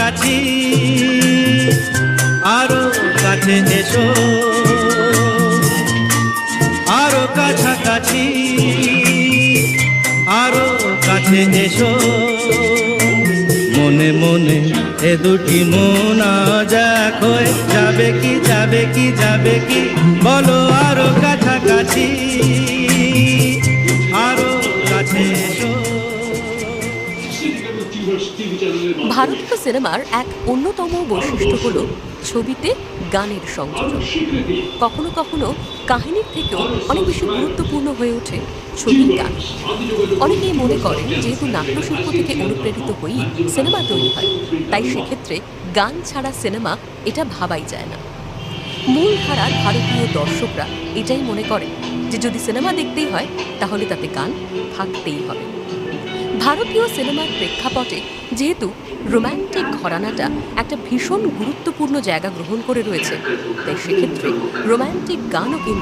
কাছাকাছি, আরো কাছে এসো, আরো কাছাকাছি, আরো কাছে এসো। মনে মনে এ দুটি মন আজ এক হয়ে যাবে কি, যাবে কি, যাবে কি, বলো আরো কাছাকাছি, আরো কাছে এসো। ভারতীয় সিনেমার এক অন্যতম বৈশিষ্ট্য হল ছবিতে গানের সংযোজন। কখনো কখনো কাহিনীর থেকেও অনেক বেশি গুরুত্বপূর্ণ হয়ে ওঠে ছবির গান। অনেকেই মনে করেন যেহেতু নাট্যশিল্প থেকে অনুপ্রেরিত হয়েই সিনেমা তৈরি হয়, তাই সেক্ষেত্রে গান ছাড়া সিনেমা এটা ভাবাই যায় না। মূলধারার ভারতীয় দর্শকরা এটাই মনে করে যে যদি সিনেমা দেখতেই হয় তাহলে তাতে গান থাকতেই হবে। ভারতীয় সিনেমার প্রেক্ষাপটে যেহেতু রোম্যান্টিক ঘরানাটা একটা ভীষণ গুরুত্বপূর্ণ জায়গা গ্রহণ করে রয়েছে, তাই সেক্ষেত্রে রোম্যান্টিক গানও কিন্তু